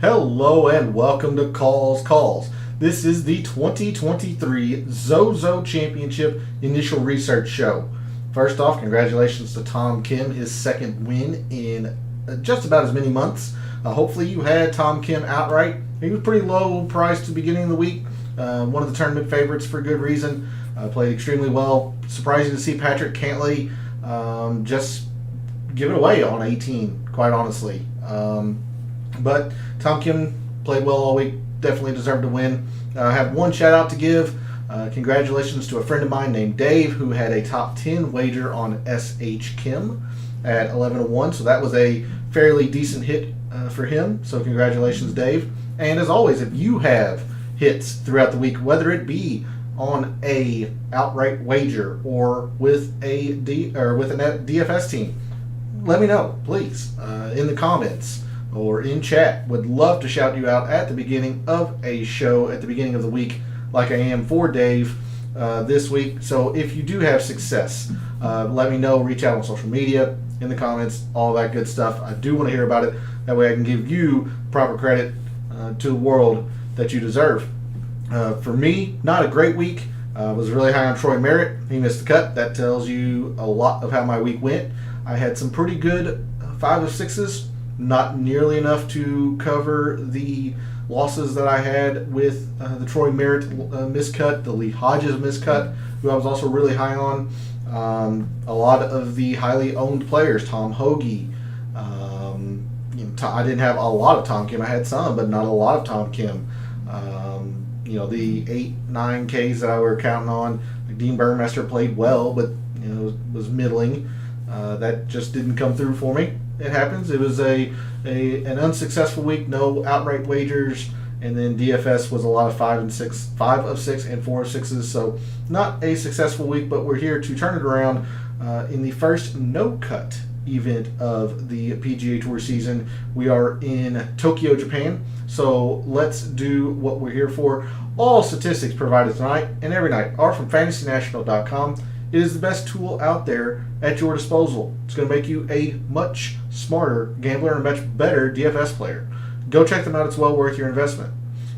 Hello and welcome to Calls. This is the 2023 Zozo Championship Initial Research Show. First off, congratulations to Tom Kim, his second win in just about as many months. Hopefully you had Tom Kim outright. He was pretty low priced at the beginning of the week. One of the tournament favorites for good reason. Played extremely well. Surprising to see Patrick Cantlay just give it away on 18, quite honestly. But Tom Kim played well all week. Definitely deserved to win. I have one shout out to give. Congratulations to a friend of mine named Dave who had a top 10 wager on SH Kim at 11-1. So that was a fairly decent hit for him. So congratulations, Dave. And as always, if you have hits throughout the week, whether it be on a outright wager or with a DFS team, let me know, please, in the comments or in chat. Would love to shout you out at the beginning of a show, at the beginning of the week, like I am for Dave this week. So if you do have success, let me know. Reach out on social media, in the comments, all that good stuff. I do want to hear about it. That way I can give you proper credit to the world that you deserve. For me, not a great week. Was really high on Troy Merritt. He missed the cut. That tells you a lot of how my week went. I had some pretty good 5 of 6s. Not nearly enough to cover the losses that I had with the Troy Merritt miscut, the Lee Hodges miscut, who I was also really high on. A lot of the highly owned players, Tom Hoagie. I didn't have a lot of Tom Kim. I had some, but not a lot of Tom Kim. The 8-9 Ks that I were counting on, like Dean Burmester played well, but was middling. That just didn't come through for me. It happens. It was an unsuccessful week, no outright wagers, and then DFS was a lot of 5 of 6 and 4 of 6s. So not a successful week, but we're here to turn it around in the first no-cut event of the PGA Tour season. We are in Tokyo, Japan. So let's do what we're here for. All statistics provided tonight and every night are from FantasyNational.com. It is the best tool out there at your disposal. It's going to make you a much smarter gambler and a much better DFS player. Go check them out. It's well worth your investment.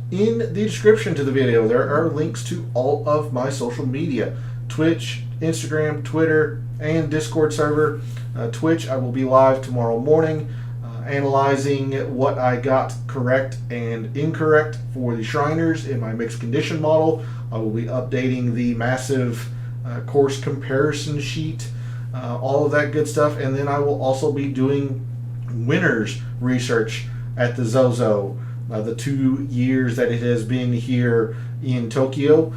In the description to the video, there are links to all of my social media. Twitch, Instagram, Twitter, and Discord server. Twitch, I will be live tomorrow morning analyzing what I got correct and incorrect for the Shriners in my mixed condition model. I will be updating the massive course comparison sheet, all of that good stuff, and then I will also be doing winners research at the Zozo, the 2 years that it has been here in Tokyo.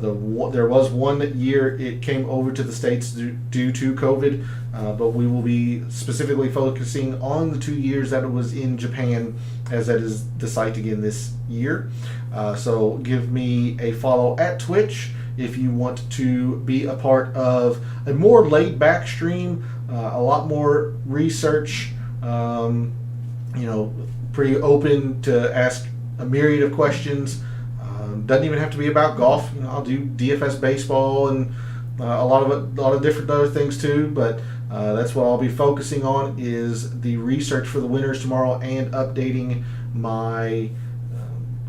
There was 1 year it came over to the States due to COVID, but we will be specifically focusing on the 2 years that it was in Japan, as that is the site again this year. So give me a follow at Twitch if you want to be a part of a more laid-back stream, a lot more research, pretty open to ask a myriad of questions. Doesn't even have to be about golf. I'll do DFS baseball and a lot of different other things too. But that's what I'll be focusing on, is the research for the winners tomorrow and updating my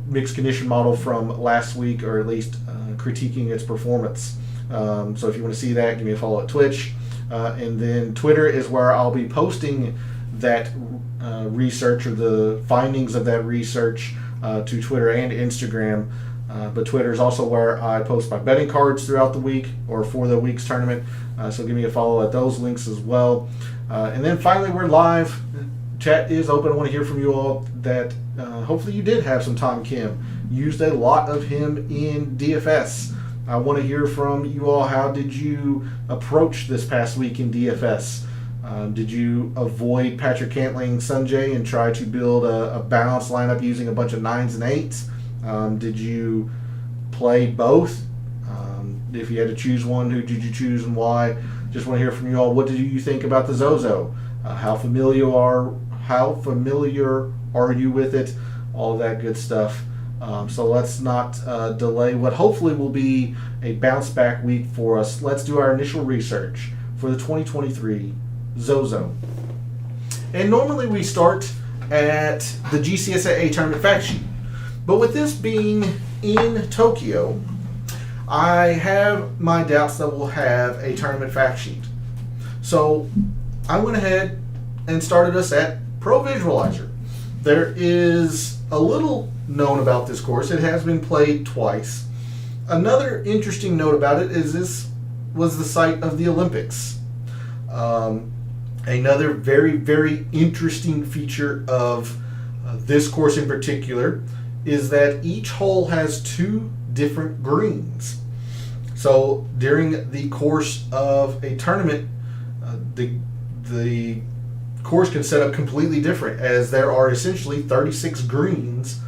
mixed condition model from last week, or at least critiquing its performance. So if you want to see that, give me a follow at Twitch. And then Twitter is where I'll be posting that research, or the findings of that research, to Twitter and Instagram. But Twitter is also where I post my betting cards throughout the week, or for the week's tournament. So give me a follow at those links as well. And then finally, we're live. Chat is open. I want to hear from you all that hopefully you did have some Tom Kim. Used a lot of him in DFS. I want to hear from you all. How did you approach this past week in DFS? Did you avoid Patrick Cantlay and Sanjay and try to build a balanced lineup using a bunch of 9s and 8s? Did you play both? If you had to choose one, who did you choose and why? Just want to hear from you all. What did you think about the Zozo? How familiar are you with it? All that good stuff. So let's not delay what hopefully will be a bounce back week for us. Let's do our initial research for the 2023 Zozo. And normally we start at the GCSA tournament fact sheet. But with this being in Tokyo, I have my doubts that we'll have a tournament fact sheet. So I went ahead and started us at Pro Visualizer. There is a little known about this course. It has been played twice. Another interesting note about it is this was the site of the Olympics. Another very, very interesting feature of this course in particular is that each hole has 2 different greens. So during the course of a tournament, the course can set up completely different, as there are essentially 36 greens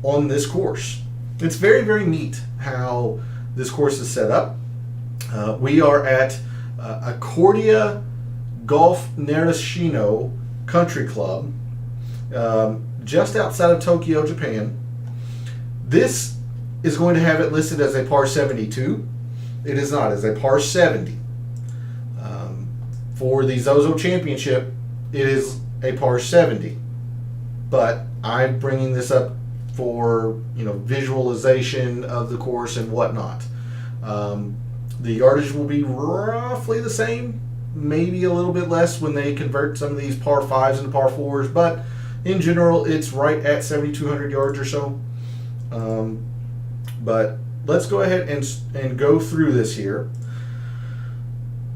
on this course. It's very, very neat how this course is set up. We are at Accordia Golf Narashino Country Club, just outside of Tokyo, Japan. This is going to have it listed as a par 72. It is not. It's a par 70. For the Zozo Championship, it is a par 70. But I'm bringing this up for visualization of the course and whatnot. The yardage will be roughly the same, maybe a little bit less when they convert some of these par 5s into par 4s, but in general it's right at 7,200 yards or so. But let's go ahead and go through this here.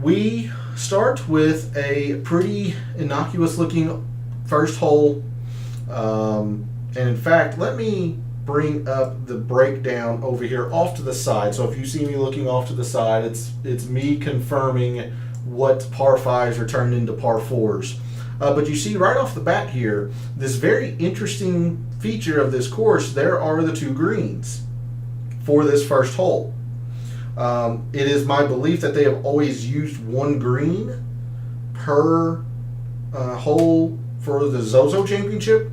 We start with a pretty innocuous looking first hole, and in fact, let me bring up the breakdown over here off to the side. So if you see me looking off to the side, it's me confirming what par 5s are turned into par 4s. But you see right off the bat here, this very interesting feature of this course, there are the 2 greens for this first hole. It is my belief that they have always used 1 green per hole for the Zozo Championship.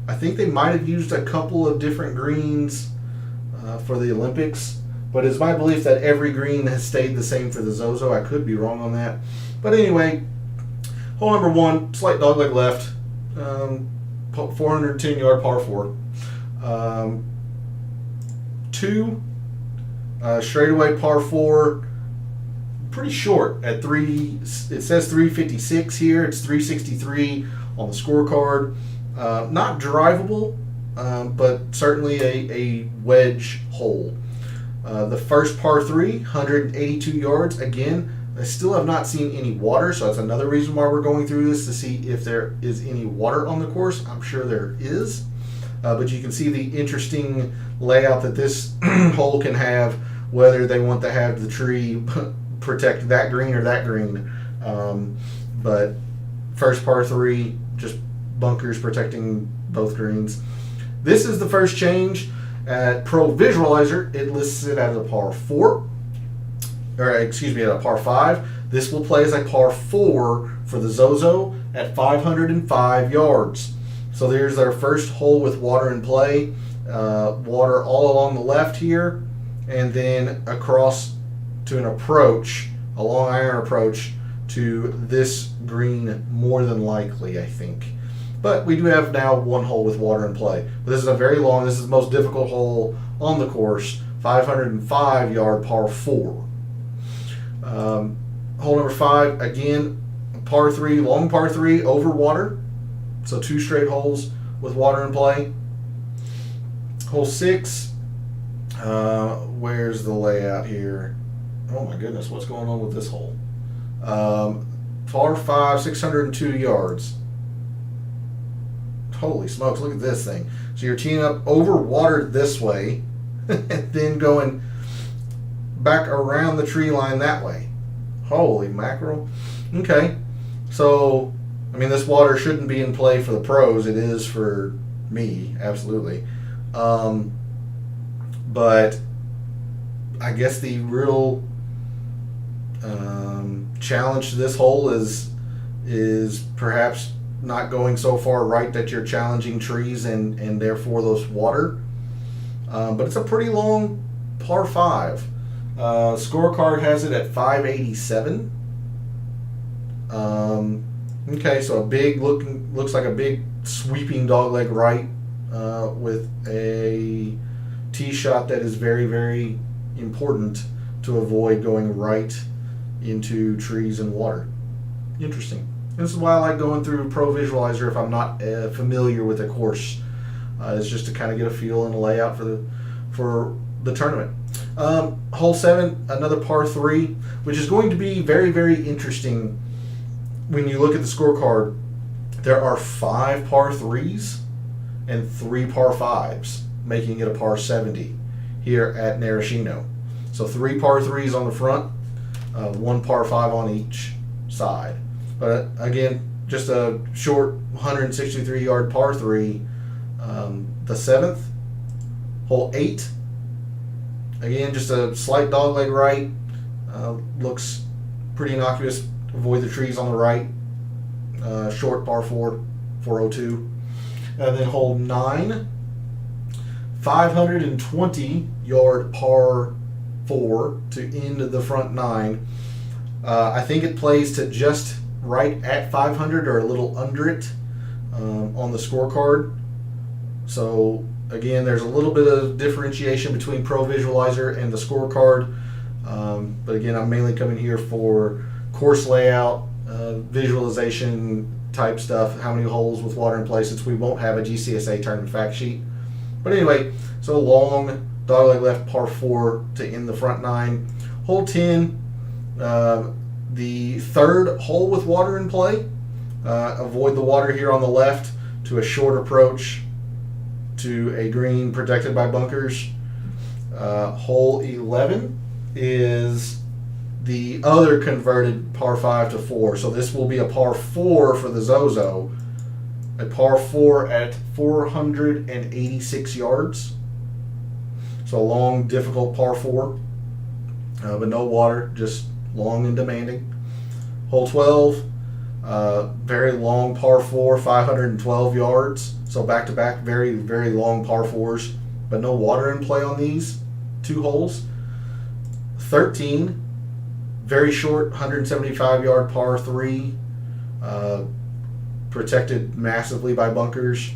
I think they might have used a couple of different greens for the Olympics, but it's my belief that every green has stayed the same for the Zozo. I could be wrong on that. But anyway, hole number 1, slight dogleg left, 410 yard par 4. 2, straightaway par 4, pretty short at 3. It says 356 here. It's 363 on the scorecard. Not drivable, but certainly a wedge hole. The first par 3, 182 yards. Again, I still have not seen any water, so that's another reason why we're going through this, to see if there is any water on the course. I'm sure there is. But you can see the interesting layout that this hole can have, whether they want to have the tree protect that green or that green. But first par 3, just bunkers protecting both greens. This is the first change. At Pro Visualizer, it lists it as a par 4. Or excuse me, at a par 5. This will play as a par 4 for the Zozo at 505 yards. So there's our first hole with water in play. Water all along the left here, and then across to an approach, a long iron approach to this green, more than likely, I think. But we do have now 1 hole with water in play. But this is a very long, this is the most difficult hole on the course, 505 yard par 4. Hole number 5, again, par 3, long par 3 over water. So 2 straight holes with water in play. Hole 6, where's the layout here? Oh my goodness, what's going on with this hole? Par 5, 602 yards. Holy smokes, look at this thing. So you're teeing up over water this way, and then going back around the tree line that way. Holy mackerel. Okay, so, I mean, this water shouldn't be in play for the pros. It is for me, absolutely. But I guess the real challenge to this hole is perhaps not going so far right that you're challenging trees and therefore those water. But it's a pretty long par 5. Scorecard has it at 587. Okay, so looks like a big sweeping dogleg right with a tee shot that is very, very important to avoid going right into trees and water. Interesting. This is why I like going through Pro Visualizer if I'm not familiar with a course. It's just to kind of get a feel and a layout for the tournament. Hole 7, another par 3, which is going to be very, very interesting when you look at the scorecard. There are 5 par 3s and 3 par 5s, making it a par 70 here at Narashino. So 3 par 3s on the front, 1 par 5 on each side. But again, just a short 163-yard par 3. The 7th, hole 8. Again, just a slight dogleg right. Looks pretty innocuous. Avoid the trees on the right. Short par 4, 402. And then hole 9, 520-yard par 4 to end the front 9. I think it plays to just right at 500 or a little under it on the scorecard. So again, there's a little bit of differentiation between Pro Visualizer and the scorecard. But again, I'm mainly coming here for course layout, visualization type stuff, how many holes with water in place, since we won't have a GCSA tournament fact sheet. But anyway, so long dogleg left par 4 to end the front 9. Hole 10, the third hole with water in play. Avoid the water here on the left to a short approach to a green protected by bunkers. Hole 11 is the other converted par 5 to 4. So this will be a par 4 for the Zozo. A par 4 at 486 yards. So a long, difficult par 4. But no water, just long and demanding. Hole 12, very long par 4, 512 yards. So back-to-back, very, very long par 4s, but no water in play on these 2 holes. 13, very short, 175-yard par 3, protected massively by bunkers.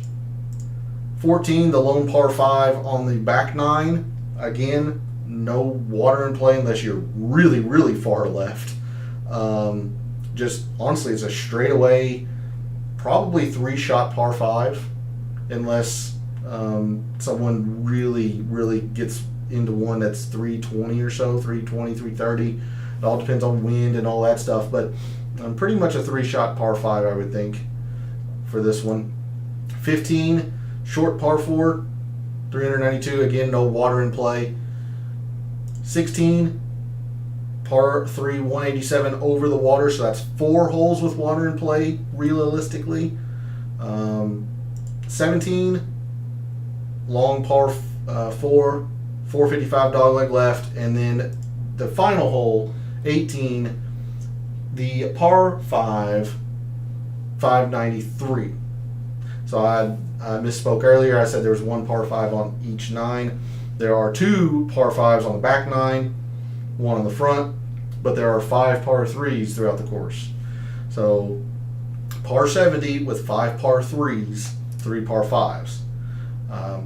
14, the lone par 5 on the back 9. Again, no water in play unless you're really, really far left. Just honestly, it's a straightaway, probably 3-shot par 5, unless someone really, really gets into one that's 320 or so, 320, 330. It all depends on wind and all that stuff, but pretty much a 3-shot par 5, I would think, for this one. 15, short par 4, 392. Again, no water in play. 16, par 3, 187 over the water, so that's 4 holes with water in play, realistically. 17, long par 4, 455 dogleg left, and then the final hole, 18, the par 5, 593. So I misspoke earlier. I said there was 1 par 5 on each 9. There are 2 par 5s on the back 9, 1 on the front, but there are 5 par 3s throughout the course. So par 70 with 5 par 3s, 3 par 5s.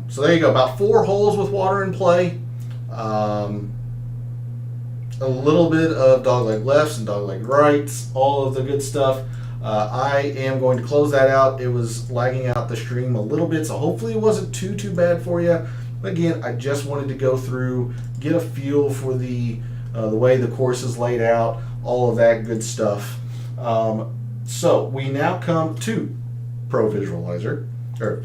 So there you go, about 4 holes with water in play. A little bit of dogleg lefts and dogleg rights, all of the good stuff. I am going to close that out. It was lagging out the stream a little bit, so hopefully it wasn't too bad for you. Again, I just wanted to go through, get a feel for the way the course is laid out, all of that good stuff. So we now come to Pro Visualizer, or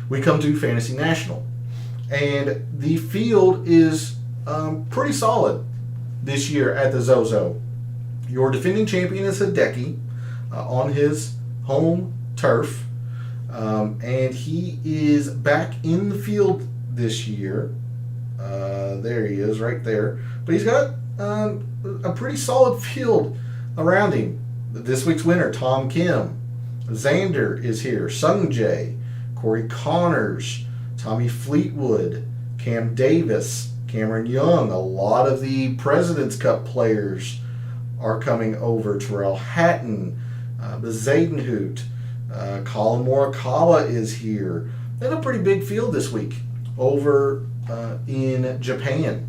we come to Fantasy National, and the field is pretty solid this year at the Zozo. Your defending champion is Hideki on his home turf, and he is back in the field this year. There he is right there. But he's got a pretty solid field around him. This week's winner, Tom Kim. Xander is here. Sungjae, Corey Connors, Tommy Fleetwood, Cam Davis, Cameron Young. A lot of the President's Cup players are coming over. Terrell Hatton, the Zadenhoot, Colin Morikawa is here. And a pretty big field this week over in Japan.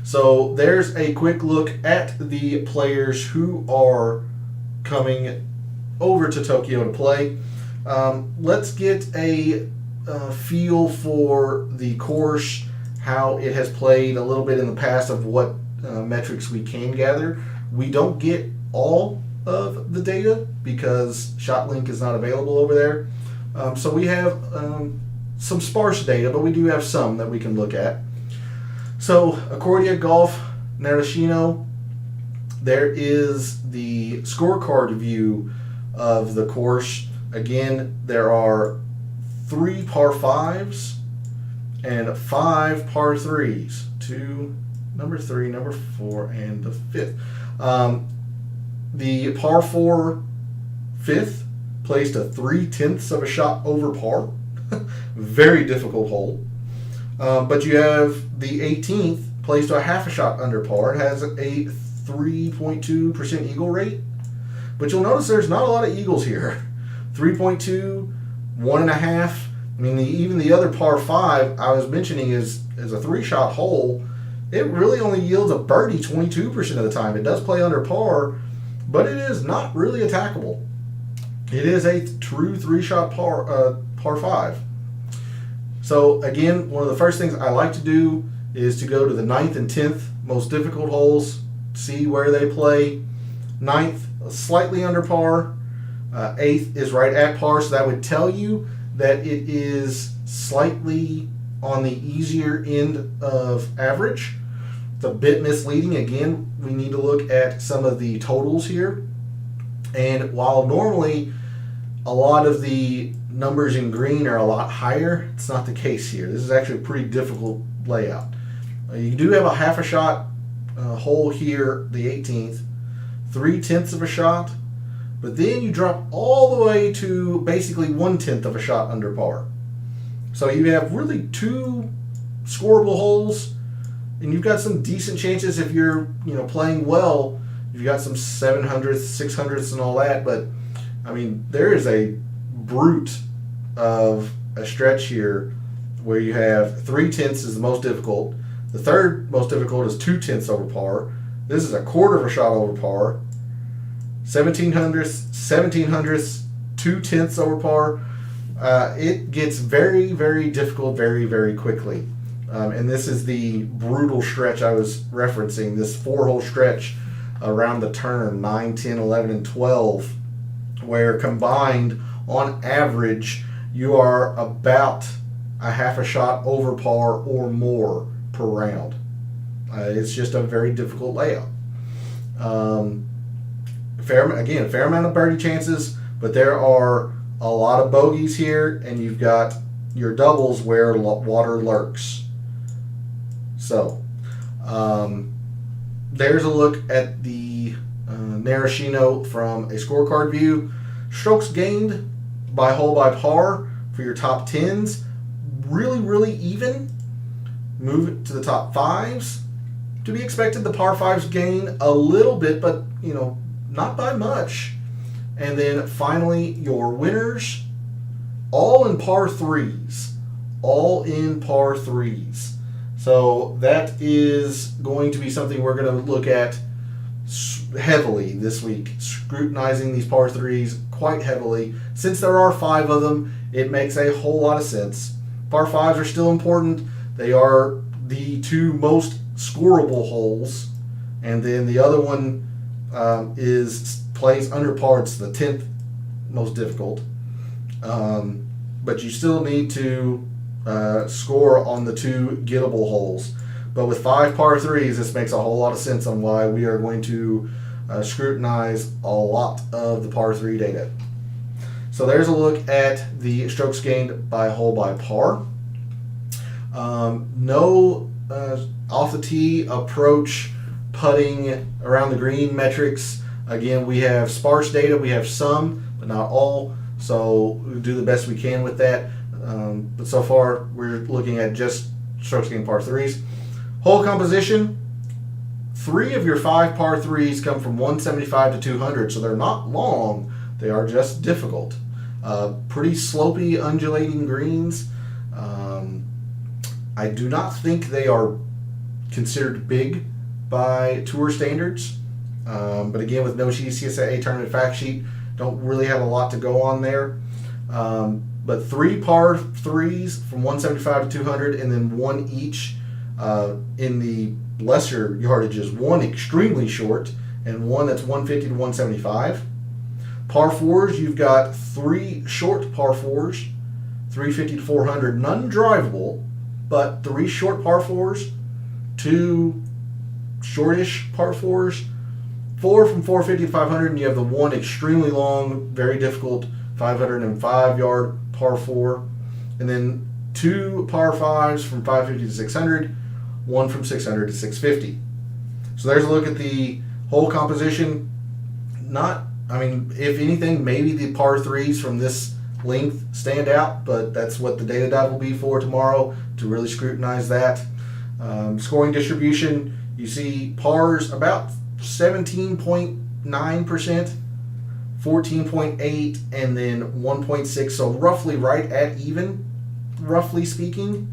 So there's a quick look at the players who are coming over to Tokyo to play. Let's get a feel for the course, how it has played a little bit in the past of what metrics we can gather. We don't get all of the data because ShotLink is not available over there. So we have some sparse data, but we do have some that we can look at. So Accordia Golf Narashino, there is the scorecard view of the course. Again, there are 3 par 5s and 5 par 3s. Number 3, number 4, and the 5th. The par 4 5th placed a 3/10 of a shot over par. Very difficult hole. But you have the 18th placed a half a shot under par. It has a 3.2% eagle rate. But you'll notice there's not a lot of eagles here. 3.2, 1.5. I mean, even the other par 5 I was mentioning is a 3-shot hole. It really only yields a birdie 22% of the time. It does play under par, but it is not really attackable. It is a true 3-shot par 5. So again, one of the first things I like to do is to go to the 9th and 10th most difficult holes, see where they play. 9th, slightly under par. 8th is right at par, so that would tell you that it is slightly on the easier end of average. It's a bit misleading. Again, we need to look at some of the totals here. And while normally a lot of the numbers in green are a lot higher, it's not the case here. This is actually a pretty difficult layout. You do have a half a shot hole here, the 18th, 3/10 of a shot, but then you drop all the way to basically 1/10 of a shot under par. So you have really 2 scoreable holes, and you've got some decent chances if you're playing well. You've got some 700ths, 600ths, and all that, but I mean, there is a brute of a stretch here where you have 3/10 is the most difficult. The third most difficult is 2/10 over par. This is a quarter of a shot over par. 1700ths, 2/10 over par. It gets very, very difficult very, very quickly. And this is the brutal stretch I was referencing, this 4-hole stretch around the turn, 9, 10, 11, and 12, where combined, on average, you are about a half a shot over par or more per round. It's just a very difficult layout. Fair amount of birdie chances, but there are a lot of bogeys here, and you've got your doubles where water lurks. So, there's a look at the Narashino from a scorecard view. Strokes gained by hole by par for your top 10s. Really, really even. Move it to the top 5s. To be expected, the par 5s gain a little bit, but not by much. And then finally, your winners, all in par 3s. All in par 3s. So that is going to be something we're going to look at heavily this week, scrutinizing these par 3s quite heavily. Since there are 5 of them, it makes a whole lot of sense. Par 5s are still important. They are the 2 most scoreable holes, and then the other one plays under par. It's the 10th most difficult, but you still need to score on the 2 gettable holes. But with 5 par 3s, this makes a whole lot of sense on why we are going to scrutinize a lot of the par 3 data. So there's a look at the strokes gained by hole by par. No off the tee, approach, putting, around the green metrics. Again, we have sparse data. We have some, but not all. So we'll do the best we can with that. But so far, we're looking at just strokes gained par 3s. Hole composition. 3 of your 5 par 3s come from 175 to 200, so they're not long, They are just difficult. Pretty slopey, undulating greens. I do not think they are considered big by tour standards. But again, with no GCSA tournament fact sheet, don't really have a lot to go on there. But 3 par 3s from 175 to 200, and then 1 each in the lesser yardages. 1 extremely short, and 1 that's 150 to 175. Par 4s, you've got 3 short par 4s, 350 to 400, none drivable, but 3 short par 4s, 2 shortish par 4s, 4 from 450 to 500, and you have the 1 extremely long, very difficult 505 yard par 4, and then 2 par 5s from 550 to 600, 1 from 600 to 650. So there's a look at the whole composition. If anything, maybe the par 3s from this length stand out, but that's what the data dive will be for tomorrow, to really scrutinize that. Scoring distribution, you see pars about 17.9%, 14.8, and then 1.6, so roughly right at even, roughly speaking.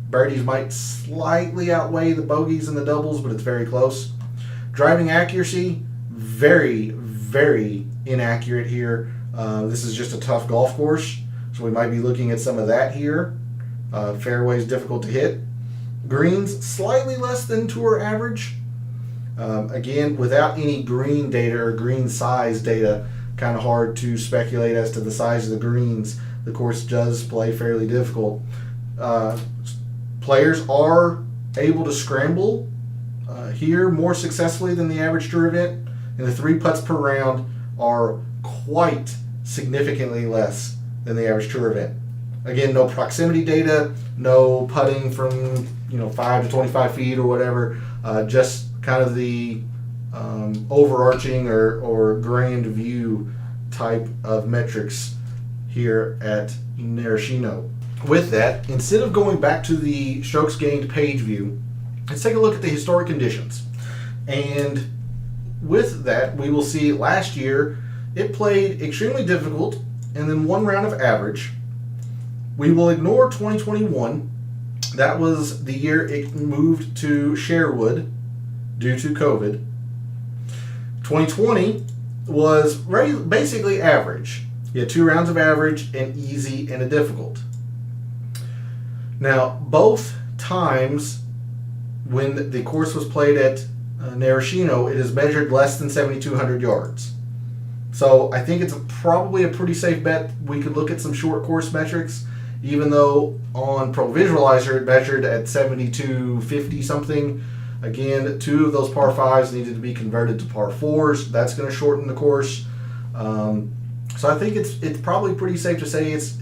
Birdies might slightly outweigh the bogeys and the doubles, but it's very close. Driving accuracy, very, very inaccurate here. This is just a tough golf course, so we might be looking at some of that here. Fairways difficult to hit. Greens slightly less than tour average. Again, without any green data or green size data, kind of hard to speculate as to the size of the greens. The course does play fairly difficult. Players are able to scramble here more successfully than the average tour event, and the 3 putts per round are quite significantly less than the average tour event. Again, no proximity data, no putting from 5 to 25 feet or whatever, just kind of the overarching or grand view type of metrics here at Maraschino. With that, instead of going back to the strokes gained page view, let's take a look at the historic conditions. And with that, we will see last year it played extremely difficult and then 1 round of average. We will ignore 2021. That was the year it moved to Sherwood due to COVID. 2020 was basically average. You had 2 rounds of average, an easy and a difficult. Now, both times when the course was played at Maraschino, it is measured less than 7,200 yards. So I think it's probably a pretty safe bet. We could look at some short course metrics, even though on Pro Visualizer it measured at 7,250 something. Again, 2 of those par 5s needed to be converted to par 4s. That's going to shorten the course. So I think it's probably pretty safe to say it's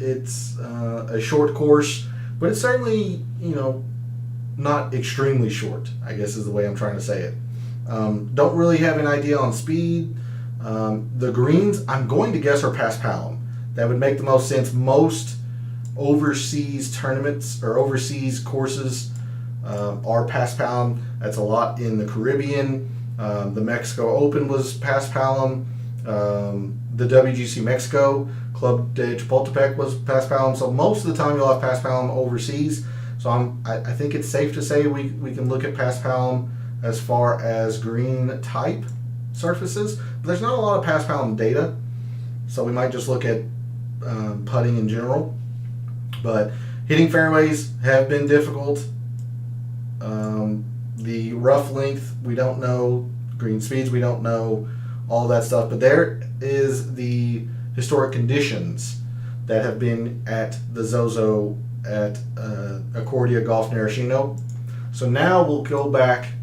a short course, but it's certainly not extremely short, I guess is the way I'm trying to say it. Don't really have an idea on speed. The greens, I'm going to guess, are past Palom. That would make the most sense. Most overseas tournaments or overseas courses are past Palom. That's a lot in the Caribbean. The Mexico Open was past Palom. The WGC Mexico Club de Chapultepec was past Palom. So most of the time you'll have past Palom overseas. So I think it's safe to say we can look at past Palom as far as green type surfaces. But there's not a lot of past Palom data, so we might just look at putting in general. But hitting fairways have been difficult. The rough length, we don't know. Green speeds, we don't know. All that stuff. But there is the historic conditions that have been at the Zozo at Accordia Golf Maraschino. So now we'll go back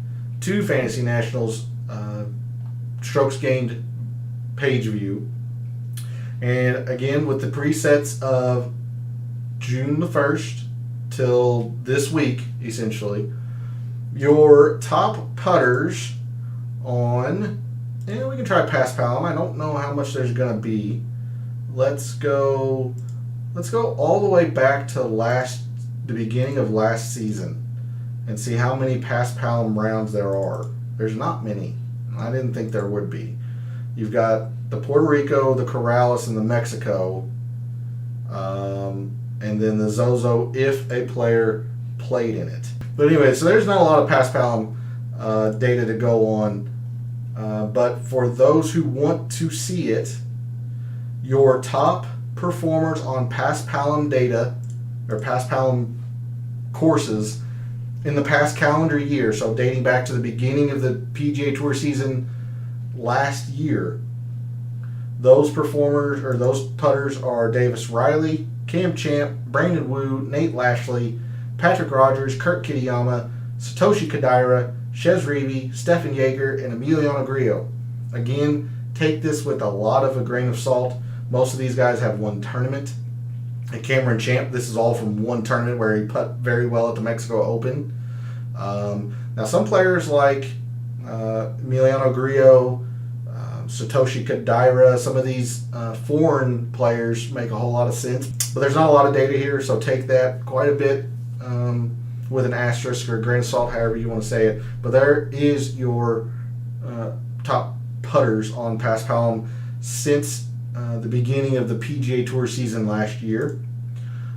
to Fantasy Nationals strokes gained page view. And again, with the presets of June the 1st till this week, essentially, your top putters on, and we can try past Palom. I don't know how much there's going to be. Let's go all the way back to the beginning of last season and see how many past Palom rounds there are. There's not many. I didn't think there would be. You've got the Puerto Rico, the Corrales, and the Mexico, and then the Zozo if a player played in it. But anyway, so there's not a lot of PassPalm data to go on, but for those who want to see it, your top performers on PassPalm data or PassPalm courses in the past calendar year, so dating back to the beginning of the PGA Tour season last year, those performers or those putters are Davis Riley, Cam Champ, Brandon Wu, Nate Lashley, Patrick Rogers, Kurt Kitayama, Satoshi Kodaira, Chez Reavie, Stefan Jaeger, and Emiliano Grillo. Again, take this with a lot of a grain of salt. Most of these guys have one tournament. And Cameron Champ, this is all from one tournament where he put very well at the Mexico Open. Now, some players like Emiliano Grillo, Satoshi Kodaira, some of these foreign players make a whole lot of sense. But there's not a lot of data here, so take that quite a bit with an asterisk or a grain of salt, however you want to say it. But there is your top putters on PassPalm since the beginning of the PGA Tour season last year.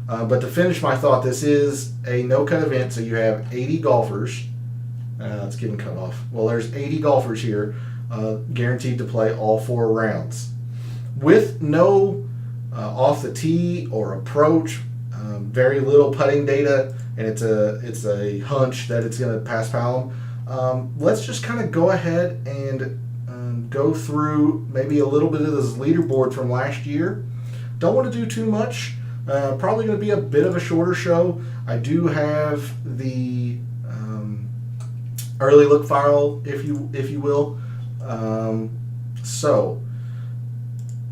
But to finish my thought, this is a no-cut event, so you have 80 golfers. It's getting cut off. Well, there's 80 golfers here guaranteed to play all 4 rounds. With no off the tee or approach, very little putting data, and it's a hunch that it's going to PassPalm. Let's just kind of go ahead and go through maybe a little bit of this leaderboard from last year. Don't want to do too much. Probably going to be a bit of a shorter show. I do have the early look file, if you will. So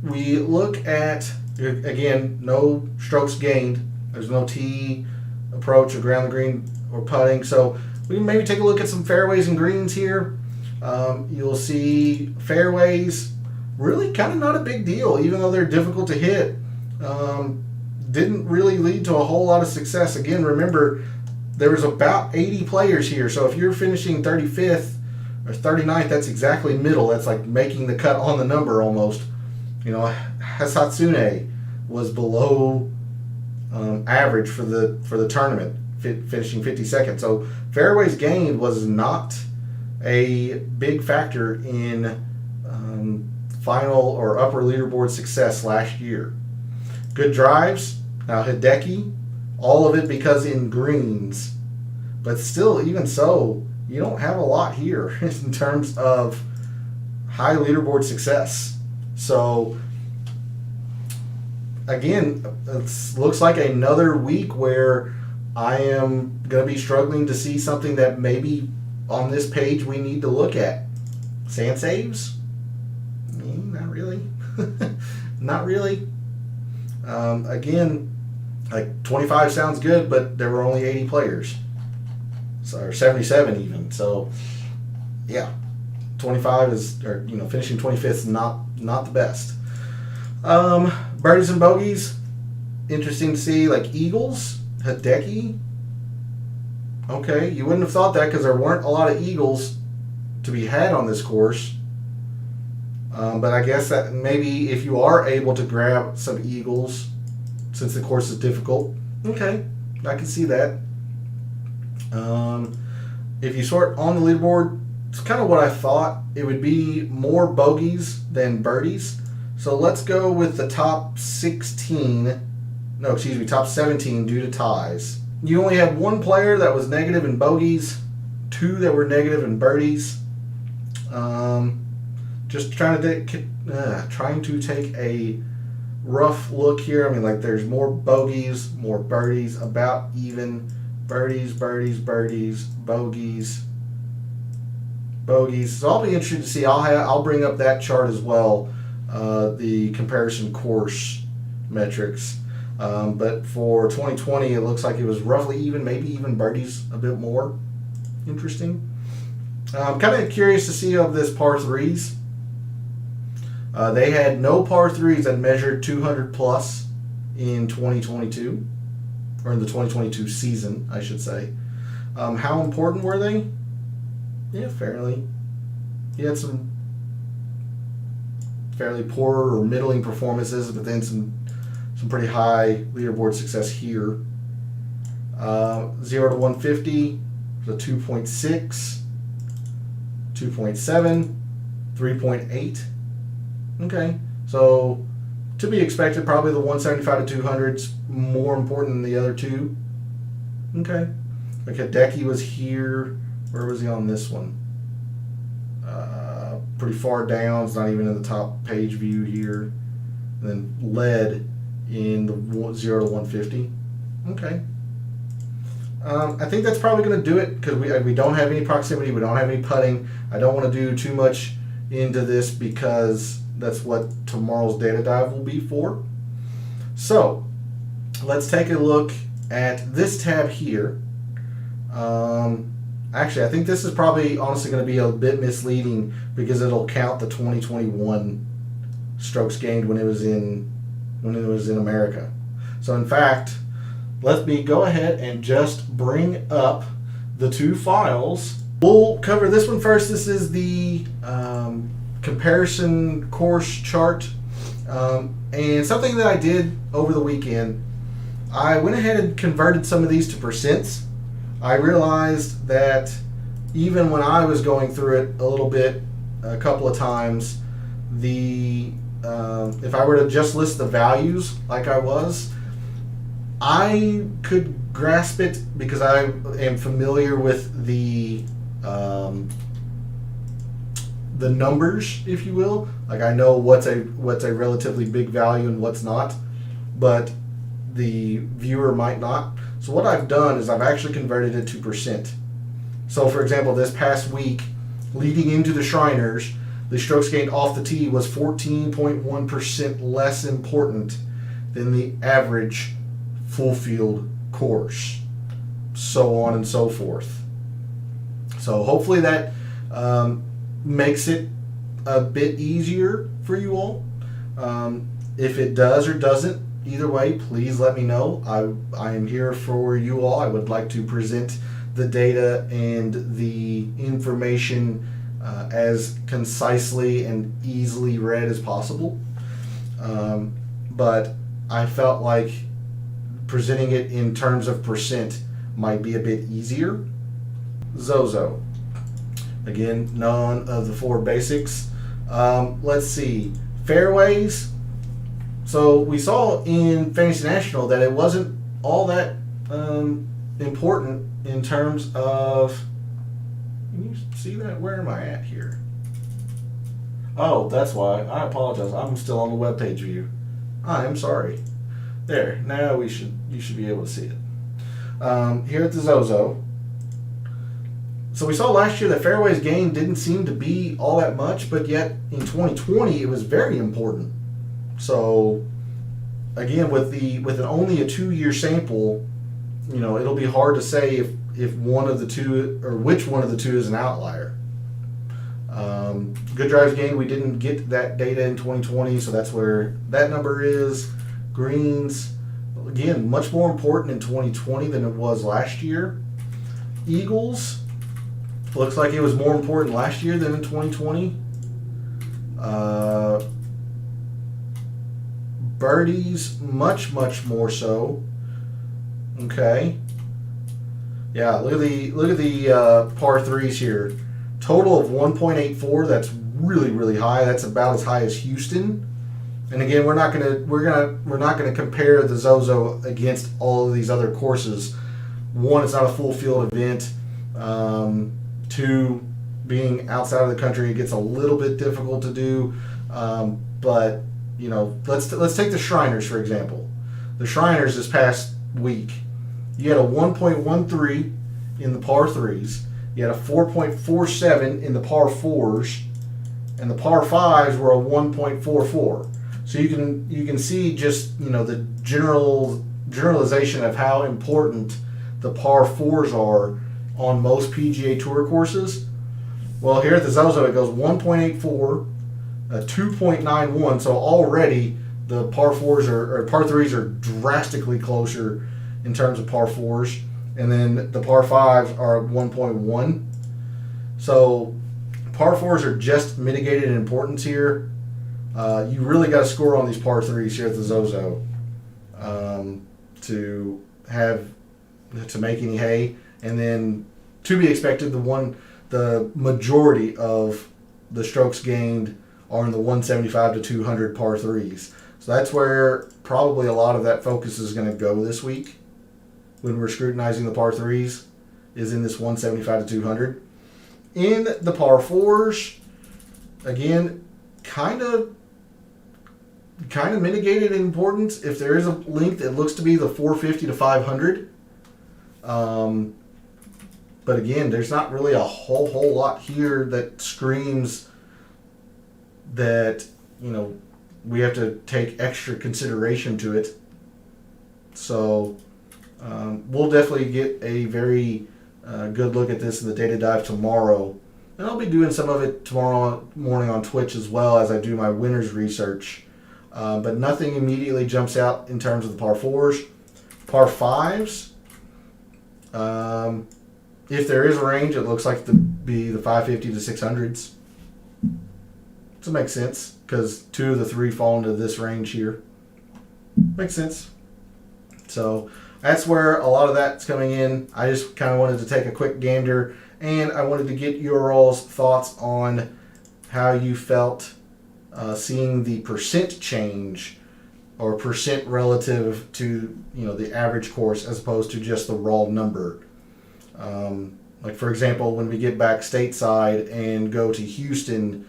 we look at, again, no strokes gained. There's no tee, approach, or ground the green, or putting. So we can maybe take a look at some fairways and greens here. You'll see fairways, really kind of not a big deal, even though they're difficult to hit. Didn't really lead to a whole lot of success. Again, remember, there was about 80 players here, so if you're finishing 35th or 39th, that's exactly middle. That's like making the cut on the number almost. You know, Hasatsune was below average for the tournament, finishing 52nd. So fairways gained was not a big factor in final or upper leaderboard success last year. Good drives. Now Hideki, all of it because in greens, but still, even so, you don't have a lot here in terms of high leaderboard success. So again, it looks like another week where I am going to be struggling to see something that maybe on this page we need to look at. Sand saves? Not really. Not really. Again, like 25 sounds good, but there were only 80 players. So, or 77 even. So, yeah. 25 is, or finishing 25th is not the best. Birdies and bogeys, interesting to see. Like eagles, Hideki. Okay, you wouldn't have thought that because there weren't a lot of eagles to be had on this course. But I guess that maybe if you are able to grab some eagles, since the course is difficult, okay, I can see that. If you sort on the leaderboard, it's kind of what I thought. It would be more bogeys than birdies. So let's go with the top 16. No, excuse me, top 17 due to ties. You only had one player that was negative in bogeys, 2 that were negative in birdies. Just trying to take a rough look here. I mean, like there's more bogeys, more birdies, about even. Birdies, bogeys. So I'll be interested to see. I'll bring up that chart as well, the comparison course metrics. But for 2020, it looks like it was roughly even, maybe even birdies a bit more. Interesting. I'm kind of curious to see of this par 3s. They had no par 3s that measured 200 plus in 2022, or in the 2022 season, I should say. How important were they? Yeah, fairly. He had some fairly poor or middling performances, but then some pretty high leaderboard success here. 0 to 150, so 2.6, 2.7, 3.8. Okay, so to be expected, probably the 175 to 200's more important than the other two. Okay, like Hideki was here. Where was he on this one? Pretty far down. It's not even in the top page view here. And then led in the 0 to 150. Okay. I think that's probably going to do it because we don't have any proximity. We don't have any putting. I don't want to do too much into this because that's what tomorrow's data dive will be for. So let's take a look at this tab here. Actually, I think this is probably honestly going to be a bit misleading because it'll count the 2021 strokes gained when it was in America. So in fact, let me go ahead and just bring up the two files. We'll cover this one first. This is the comparison course chart, and something that I did over the weekend. I went ahead and converted some of these to percents. I realized that even when I was going through it a little bit, a couple of times, if I were to just list the values like I was, I could grasp it because I am familiar with the numbers, if you will. Like I know what's a relatively big value and what's not, but the viewer might not. So what I've done is I've actually converted it to percent. So for example, this past week, leading into the Shriners, the strokes gained off the tee was 14.1% less important than the average full field course, so on and so forth. So hopefully that makes it a bit easier for you all. If it does or doesn't, either way, please let me know. I am here for you all. I would like to present the data and the information as concisely and easily read as possible. But I felt like presenting it in terms of percent might be a bit easier. Zozo. Again, none of the four basics. Let's see. Fairways. So we saw in Fantasy National that it wasn't all that important in terms of. Can you see that? Where am I at here? Oh, that's why. I apologize. I'm still on the web page view. I am sorry. There. Now you should be able to see it. Here at the Zozo. So we saw last year that Fairways gain didn't seem to be all that much, but yet in 2020 it was very important. So again, with only a 2-year sample, it'll be hard to say if one of the two or which one of the two is an outlier. Good drives gained, we didn't get that data in 2020, so that's where that number is. Greens, again, much more important in 2020 than it was last year. Eagles, looks like it was more important last year than in 2020. Birdies, much more so. Okay. Yeah, look at the par threes here. Total of 1.84. That's really high. That's about as high as Houston. And again, we're not gonna compare the Zozo against all of these other courses. One, it's not a full field event. Two, being outside of the country, it gets a little bit difficult to do. But let's take the Shriners for example. The Shriners this past week, you had a 1.13 in the par threes. You had a 4.47 in the par fours, and the par fives were a 1.44. So you can see just the generalization of how important the par fours are on most PGA Tour courses. Well, here at the Zozo it goes 1.84, 2.91. So already the par fours or par threes are drastically closer in terms of par fours, and then the par fives are 1.1. So par fours are just mitigated in importance here, You really got to score on these par threes here at the Zozo to make any hay, and then to be expected, the majority of the strokes gained are in the 175 to 200 par threes. So that's where probably a lot of that focus is going to go this week when we're scrutinizing the par threes, is in this 175 to 200. In the par fours, again, kind of mitigated in importance. If there is a length, it looks to be the 450 to 500. But again, there's not really a whole lot here that screams that, we have to take extra consideration to it. So we'll definitely get a very good look at this in the data dive tomorrow. And I'll be doing some of it tomorrow morning on Twitch as well as I do my winners research. But nothing immediately jumps out in terms of the par fours. Par fives, if there is a range, it looks like to be the 550 to 600s. So it makes sense because 2 of the 3 fall into this range here. Makes sense. So that's where a lot of that's coming in. I just kind of wanted to take a quick gander, and I wanted to get your all's thoughts on how you felt seeing the percent change or percent relative to the average course as opposed to just the raw number. Like for example, when we get back stateside and go to Houston,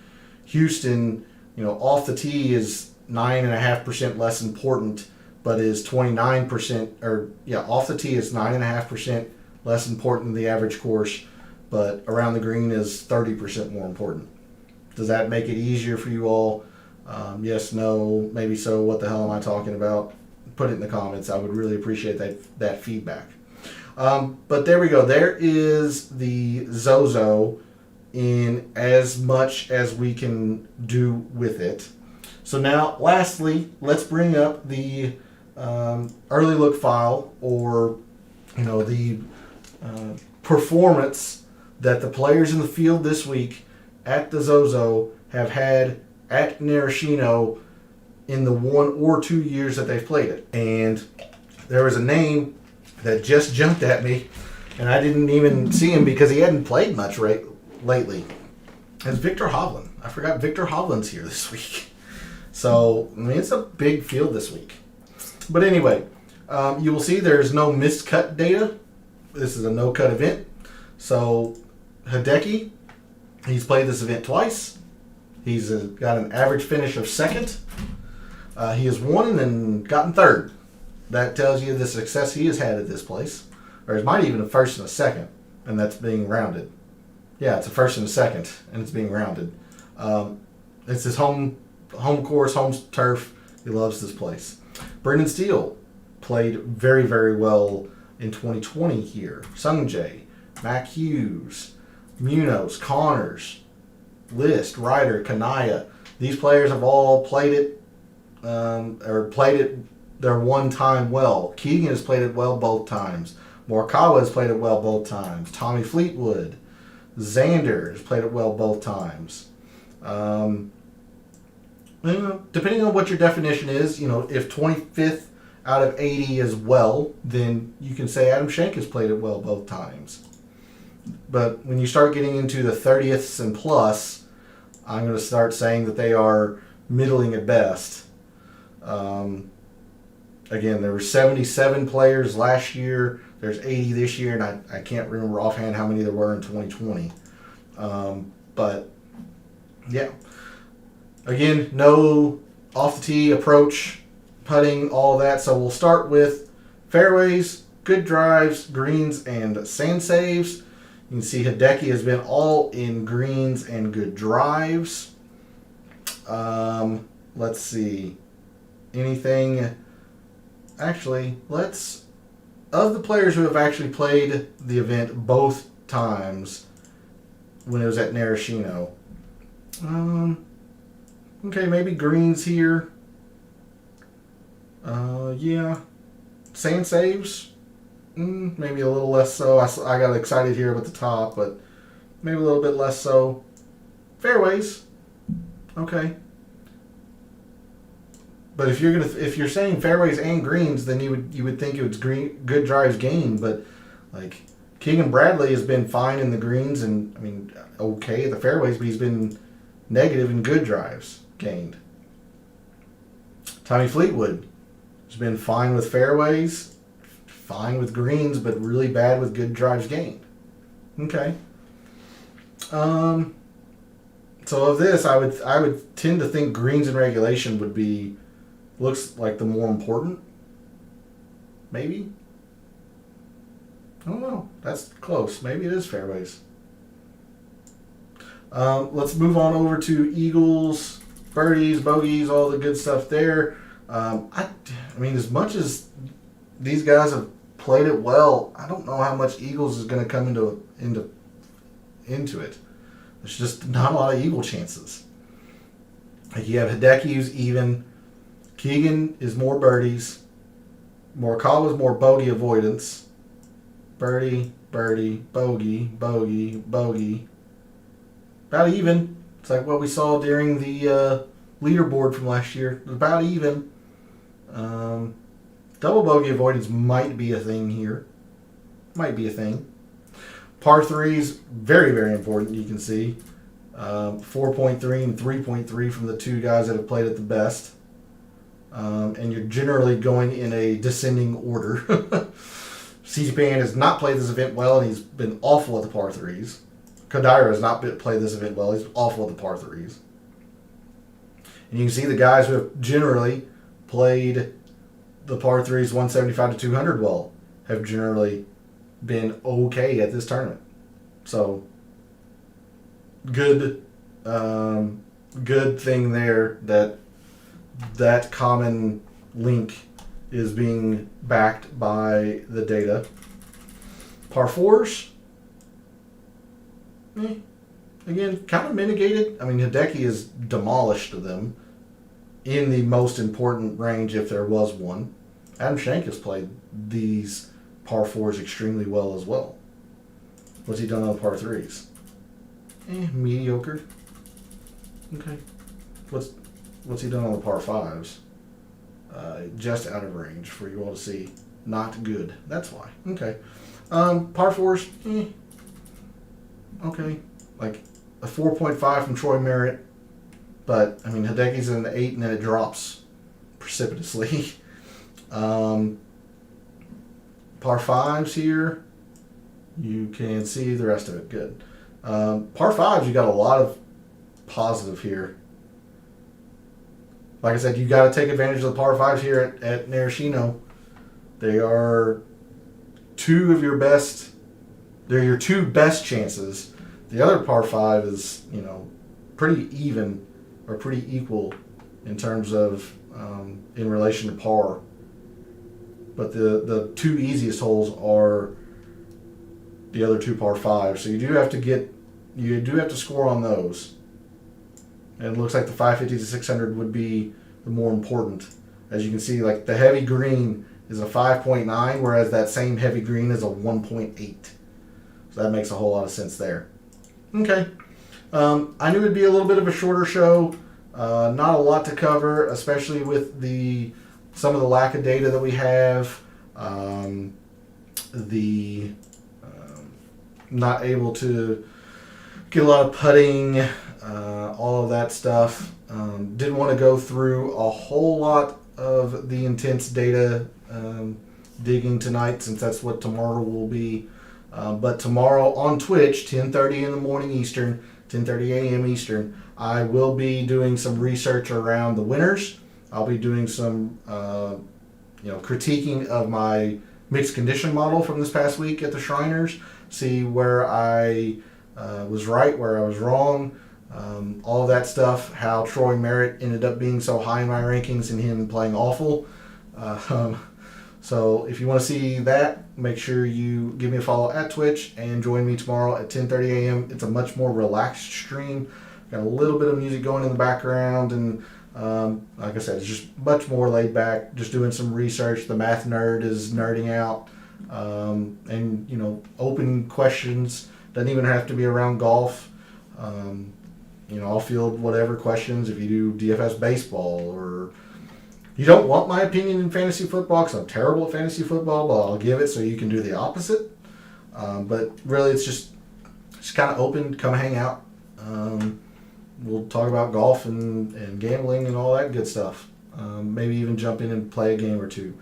off the tee is 9.5% less important, but is 29%, off the tee is 9.5% less important than the average course, but around the green is 30% more important. Does that make it easier for you all? Yes, no, maybe so. What the hell am I talking about? Put it in the comments. I would really appreciate that feedback. But there we go. There is the Zozo in as much as we can do with it. So now, lastly, let's bring up the early look file, or the performance that the players in the field this week at the Zozo have had at Narashino in the 1 or 2 years that they've played it. And there was a name that just jumped at me, and I didn't even see him because he hadn't played much lately. It's Victor Hovland. I forgot Victor Hovland's here this week. So, it's a big field this week. But anyway, you will see there's no missed cut data. This is a no-cut event. So, Hideki, he's played this event twice. He's got an average finish of second. He has won and then gotten third. That tells you the success he has had at this place. Or it might even a first and a second, and that's being rounded. Yeah, it's a first and a second, and it's being rounded. It's his home course, home turf. He loves this place. Brendan Steele played very, very well in 2020 here. Sungjae, Mac Hughes, Munoz, Connors, List, Ryder, Kanaya. These players have all played it, their one time well. Keegan has played it well both times. Morikawa has played it well both times. Tommy Fleetwood, Xander has played it well both times. Depending on what your definition is, if 25th out of 80 is well, then you can say Adam Schenk has played it well both times. But when you start getting into the 30ths and plus, I'm going to start saying that they are middling at best. Again, there were 77 players last year. There's 80 this year, and I can't remember offhand how many there were in 2020. But, yeah. Again, no off-the-tee approach, putting, all of that. So we'll start with fairways, good drives, greens, and sand saves. You can see Hideki has been all in greens and good drives. Let's see. Anything... Actually, of the players who have actually played the event both times when it was at Narashino, okay, maybe greens here. Yeah. Sand saves, maybe a little less so. I got excited here at the top, but maybe a little bit less so. Fairways, okay. But if you're saying fairways and greens, then you would think it was good drives gained. But like Keegan Bradley has been fine in the greens and I mean okay at the fairways, but he's been negative in good drives gained. Tommy Fleetwood has been fine with fairways, fine with greens, but really bad with good drives gained. Okay. So of this, I would tend to think greens in regulation looks like the more important. Maybe. I don't know. That's close. Maybe it is fairways. Let's move on over to eagles, birdies, bogeys, all the good stuff there. I mean, as much as these guys have played it well, I don't know how much eagles is going to come into it. There's just not a lot of eagle chances. Like you have Hideki who's even. Keegan is more birdies. Morikawa is more bogey avoidance. Birdie, birdie, bogey, bogey, bogey. About even. It's like what we saw during the leaderboard from last year. About even. Double bogey avoidance might be a thing here. Might be a thing. Par 3s, very, very important, you can see. 4.3 and 3.3 from the two guys that have played it the best. And you're generally going in a descending order. CJ Pan has not played this event well, and he's been awful at the par 3s. Kodaira has not played this event well. He's awful at the par 3s. And you can see the guys who have generally played the par 3s 175 to 200 well have generally been okay at this tournament. So, good thing there that common link is being backed by the data. Par 4s, again, kind of mitigated. I mean, Hideki has demolished them in the most important range if there was one. Adam Schenk has played these par 4s extremely well as well. What's he done on the par 3s? Mediocre. Okay. What's he done on the par 5s? Just out of range for you all to see. Not good. That's why. Okay. Par 4s, okay. Like a 4.5 from Troy Merritt. But, I mean, Hideki's in the 8 and then it drops precipitously. Par 5s here. You can see the rest of it. Good. Par 5s, you got a lot of positive here. Like I said, you got to take advantage of the par 5s here at Narashino. They are they're your two best chances. The other par 5 is, pretty even or pretty equal in terms of in relation to par. But the two easiest holes are the other two par 5s. So you do have to score on those. And it looks like the 550 to 600 would be the more important. As you can see, like the heavy green is a 5.9, whereas that same heavy green is a 1.8. So that makes a whole lot of sense there. Okay. I knew it'd be a little bit of a shorter show. Not a lot to cover, especially with some of the lack of data that we have. Not able to get a lot of putting, all of that stuff. Didn't want to go through a whole lot of the intense data digging tonight, since that's what tomorrow will be. But tomorrow on Twitch, 10:30 in the morning Eastern, 10:30 a.m. Eastern, I will be doing some research around the winners. I'll be doing some critiquing of my mixed condition model from this past week at the Shriners. See where I was right, where I was wrong. All of that stuff, how Troy Merritt ended up being so high in my rankings and him playing awful. So if you want to see that, make sure you give me a follow at Twitch and join me tomorrow at 10:30 a.m. It's a much more relaxed stream. Got a little bit of music going in the background, and like I said, it's just much more laid back, just doing some research. The math nerd is nerding out, and open questions. Doesn't even have to be around golf. I'll field whatever questions if you do DFS baseball or You don't want my opinion in fantasy football because I'm terrible at fantasy football, but I'll give it so you can do the opposite. But really, it's just kind of open. Come hang out. We'll talk about golf and gambling and all that good stuff. Maybe even jump in and play a game or two.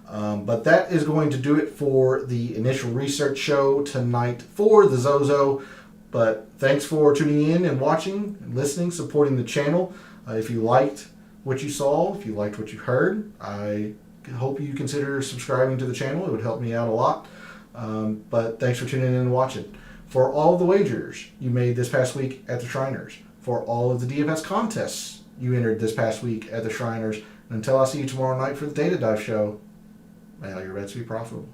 But that is going to do it for the initial research show tonight for the Zozo. But thanks for tuning in and watching and listening, supporting the channel. If you liked what you saw, if you liked what you heard, I hope you consider subscribing to the channel. It would help me out a lot. But thanks for tuning in and watching. For all of the wagers you made this past week at the Shriners, for all of the DFS contests you entered this past week at the Shriners, and until I see you tomorrow night for the Data Dive show, may all your bets be profitable.